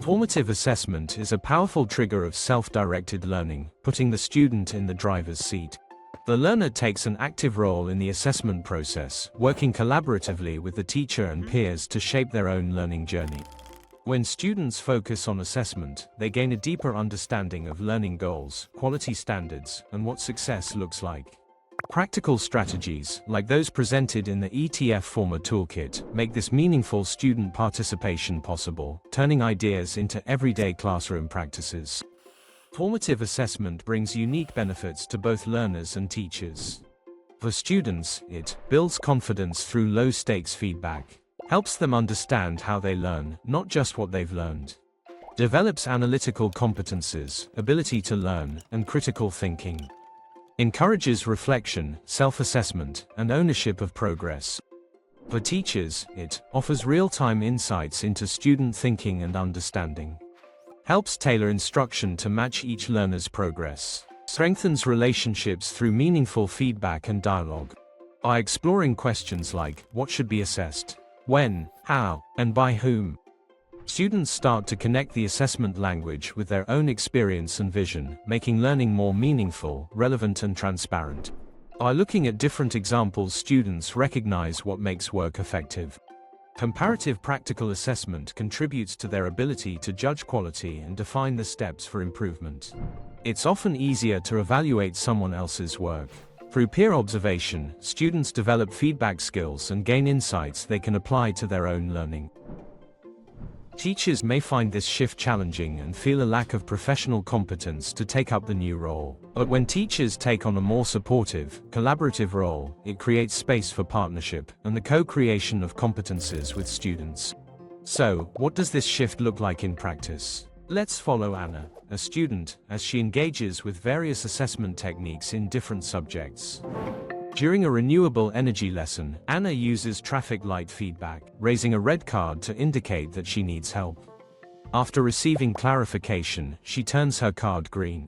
Formative assessment is a powerful trigger of self-directed learning, putting the student in the driver's seat. The learner takes an active role in the assessment process, working collaboratively with the teacher and peers to shape their own learning journey. When students focus on assessment, they gain a deeper understanding of learning goals, quality standards, and what success looks like. Practical strategies, like those presented in the ETF FormA toolkit, make this meaningful student participation possible, turning ideas into everyday classroom practices. Formative assessment brings unique benefits to both learners and teachers. For students, it builds confidence through low-stakes feedback, helps them understand how they learn, not just what they've learned, develops analytical competences, ability to learn, and critical thinking, encourages reflection, self-assessment, and ownership of progress. For teachers, it offers real-time insights into student thinking and understanding, helps tailor instruction to match each learner's progress, strengthens relationships through meaningful feedback and dialogue. By exploring questions like, what should be assessed, when, how, and by whom, students start to connect the assessment language with their own experience and vision, making learning more meaningful, relevant, and transparent. By looking at different examples, students recognize what makes work effective. Comparative practical assessment contributes to their ability to judge quality and define the steps for improvement. It's often easier to evaluate someone else's work. Through peer observation, students develop feedback skills and gain insights they can apply to their own learning. Teachers may find this shift challenging and feel a lack of professional competence to take up the new role. But when teachers take on a more supportive, collaborative role, it creates space for partnership and the co-creation of competences with students. So, what does this shift look like in practice? Let's follow Anna, a student, as she engages with various assessment techniques in different subjects. During a renewable energy lesson, Anna uses traffic light feedback, raising a red card to indicate that she needs help. After receiving clarification, she turns her card green.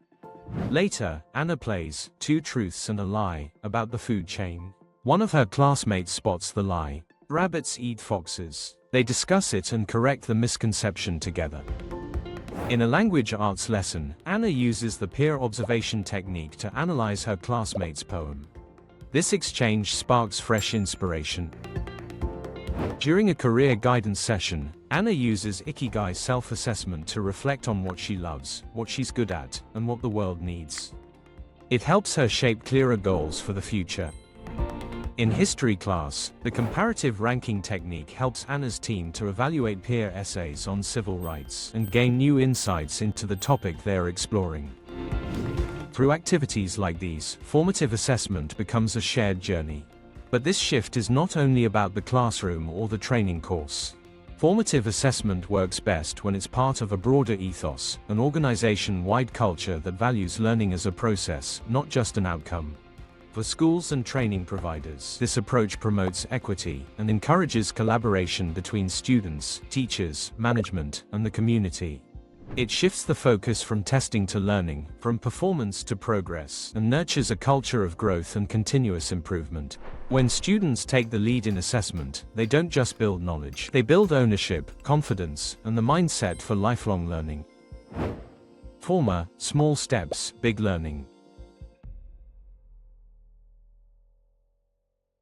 Later, Anna plays Two Truths and a Lie about the food chain. One of her classmates spots the lie. Rabbits eat foxes. They discuss it and correct the misconception together. In a language arts lesson, Anna uses the peer observation technique to analyze her classmate's poem. This exchange sparks fresh inspiration. During a career guidance session, Anna uses Ikigai self-assessment to reflect on what she loves, what she's good at, and what the world needs. It helps her shape clearer goals for the future. In history class, the comparative ranking technique helps Anna's team to evaluate peer essays on civil rights and gain new insights into the topic they are exploring. Through activities like these, formative assessment becomes a shared journey. But this shift is not only about the classroom or the training course. Formative assessment works best when it's part of a broader ethos, an organization-wide culture that values learning as a process, not just an outcome. For schools and training providers, this approach promotes equity and encourages collaboration between students, teachers, management, and the community. It shifts the focus from testing to learning, from performance to progress, and nurtures a culture of growth and continuous improvement. When students take the lead in assessment, they don't just build knowledge, they build ownership, confidence, and the mindset for lifelong learning. FormA, small steps, big learning.